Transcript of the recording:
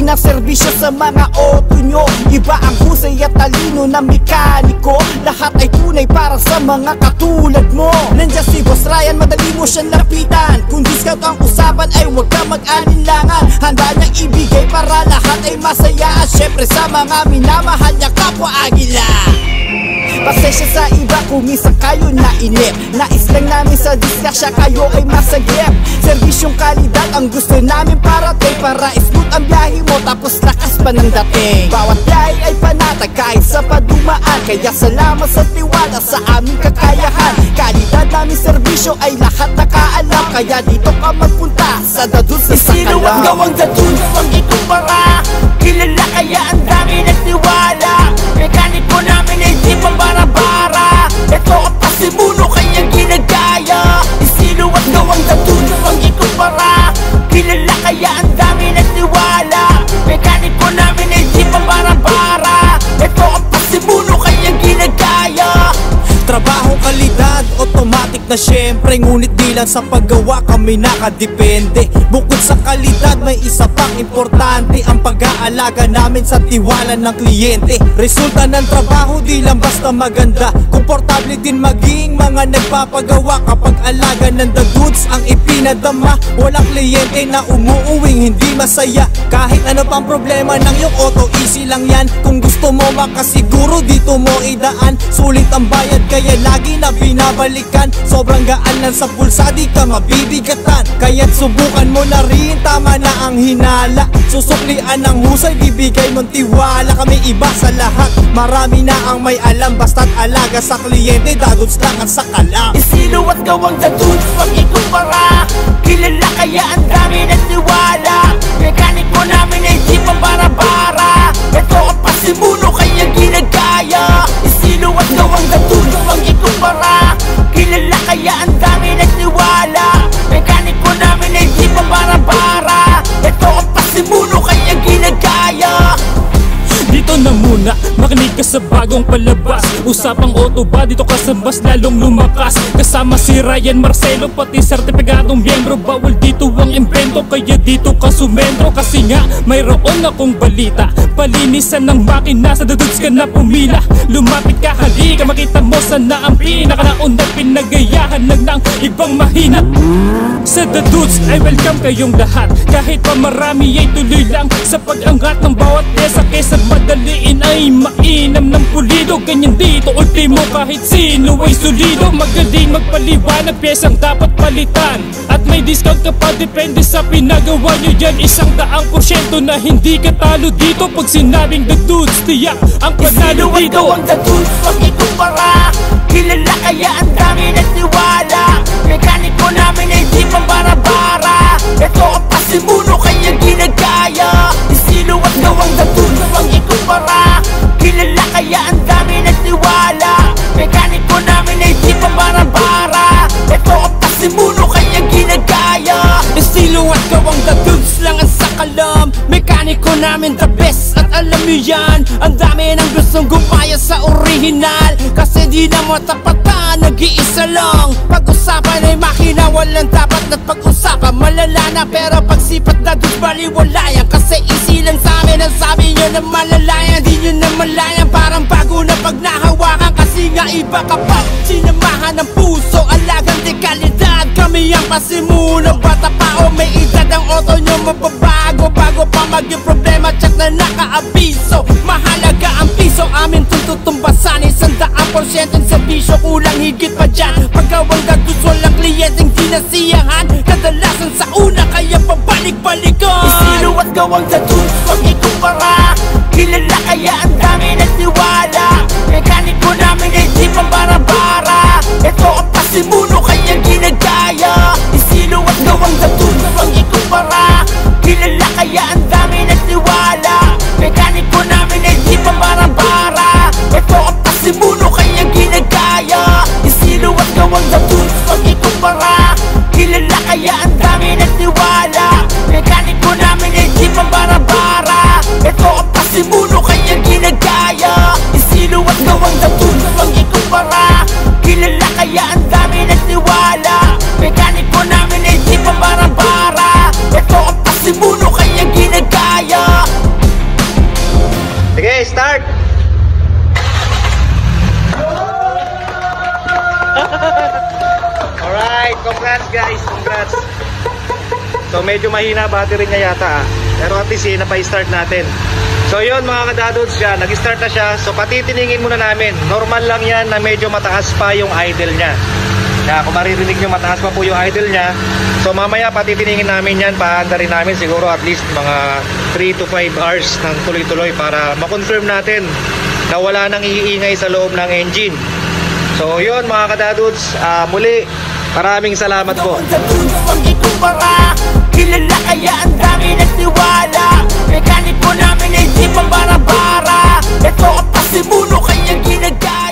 ng serbisyo sa mga auto nyo. Iba ang husay at talino ng mekaniko. Lahat ay tunay para sa mga katulad mo. Nandiyan si Boss Ryan, madali mo siyang lapitan. Kung discount ang usapan ay huwag ka mag-alinlangan. Handa niyang ibigay para lahat ay masaya. At syempre sa mga minamahal niya kapwa Agila. Pasensya sa iba kung minsan kayo nainip. Nais lang namin sa diskasya kayo ay masagip. Serbisyong kalidad ang gusto namin parating. Para smooth ang biyahe mo tapos lakas pa ng dating. Bawat biyahe ay panatag kahit sa padumaan. Kaya salamat sa tiwala sa aming kakayahan. Kalidad namin serbisyo ay lahat nakaalam. Kaya dito ka magpunta sa Dadun sa Sakalam. Isino at gawang Dadun pag ikumpara. Kilala kaya ang dami nagtiwala. Mekaniko namin ay di pambara-bara. Ito ang pasimuno kaya ginagaya. Isino at gawang Dadun pag ikumpara. Kilala kaya ang dami nagtiwala. Mekaniko namin ay di pambara-bara. Ito ang pasimuno kaya ginagaya. Trabaho, kalidad, automatic na syempre. Ngunit di lang sa paggawa kami nakadepende. Bukod sa kalidad may isa pang importante, ang pag-aalaga namin sa tiwala ng kliyente. Resulta ng trabaho di lang basta maganda, komportable din maging mga nagpapagawa. Kapag alaga ng the goods ang ipinadama, walang kliyente na umuuwing hindi masaya. Kahit ano pang problema ng iyong auto, easy lang yan. Kung gusto mo makasiguro dito mo idaan. Sulit ang bayad kaya lagi na binabalikan. Sobrang gaan lang sa pulsa, di ka mabibigatan. Kaya't subukan mo na rin, tama na ang hinala. Susuklian ng husay, bibigay mong tiwala. Kami iba sa lahat, marami na ang may alam. Basta't alaga sa kliyente, Daduns lang ang Sakalam. Isino at gawang Daduns pag ikumpara. Kilala kaya ang dami nagtiwala. Mekaniko namin ay di pambara-bara. Ito ang pasimuno kaya ginagaya. Isino at gawang Daduns pag ikumpara. Kilala kaya ang dami nagtiwala. Mekaniko namin ay di pambara-bara. Ito ang pasimuno kaya ginagaya. Dito na muna, makinig ka sa bagong palabas. Usapang auto ba, dito ka sa bus lalong lumakas. Kasama si Ryan Marcelo, pati sertifikadong miyembro. Bawal dito ang invento, kaya dito ka sumendro. Kasi nga, mayroon akong balita. Palinisan ng makina, sa Daduns ka na pumila. Lumapit ka, halika, makita mo sana ang pinakanaon na pinagayahan lang ng ibang mahina. Sa Daduns ay welcome kayong lahat. Kahit pa marami ay tuloy lang sa pag-angat ng bawat pesa. Kesa madaliin ay mainam ng pulido. Ganyan dito, ultimo kahit sino ay solido. Magaling magpaliwanag, pyesang dapat palitan. At may discount ka pa, depende sa pinagawa nyo yan. 100% na hindi ka talo dito. Pag sinabing Daduns, tiyak ang panalo dito. Isino ang Daduns pag ikumpara. Kilala kaya ang dami nagtiwala. Mekaniko namin ay di pambara-bara. Ito ang pasimuno kaya ginagaya. Isino at gawang Daduns pag ikumpara. Kilala kaya ang dami nagtiwala. Mekaniko namin ay di pambara-bara. Ito ang pasimuno kaya ginagaya. Estilo at gawang Daduns lang ang Sakalam. Mekaniko namin the best at alam nyo yan. Ang dami ng gustong gumaya sa original. Kasi di na mo tapatan, nag-iisa lang. Pag-usapan ay makina, walang dapat na pag-usapan. Malala na pero pagsipat na doon baliwalayan. Kasi easy lang sa amin ang sabi nyo na malalayan. Di nyo na malayan, parang bago na pag nahawakan. Kasi nga iba kapag sinamahan ng puso. Alagang dekalidad, kami ang pasimuno. Bata pa o may edad ang auto nyo mababago. Bago pa maging problema, check na nakaabiso. Mahalaga ang piso, amin tututumbasan. 100% ang serbisyo, kulang higit pa dyan. Pagkawang Daduns, walang kliyenteng dinasiyahan. Kadalasan sa una, kaya pabalik-balikan. Isino at gawang Daduns pag ikumpara. Kilala kaya ang dami nagtiwala. Mekaniko namin ay di pambara-bara. Ito ang pasimuno kaya ginagaya. Isino at gawang Daduns pag ikumpara. Kilala kaya ang dami nagtiwala. Mekaniko namin ay di pambara-bara. Ito ang pasimuno kaya ginagaya. Isino at gawang Daduns pag ikumpara. Kilala kaya ang dami nagtiwala. Mekaniko namin ay di pambara-bara. Ito ang pasimuno kaya ginagaya. Isino at gawang Daduns pag ikumpara. Kilala kaya ang dami nagtiwala. congrats guys, congrats. So medyo mahina battery niya yata pero at least napa-start natin. So yun mga kadadods, siya nag-start na siya. So patitiningin muna namin. Normal lang yan na medyo mataas pa yung idle niya. Kaya kung maririnig nyo mataas pa po yung idle niya, so mamaya patitiningin namin yan. Paanda rin namin siguro at least mga 3 to 5 hours ng tuloy-tuloy para makonfirm natin na wala nang iingay sa loob ng engine. So yun mga kadadods, muli maraming salamat po. Kilala kaya ang dami nagtiwala. Mekaniko namin ay di pang bara-bara. Ito ang pasimuno kaya ginagaya.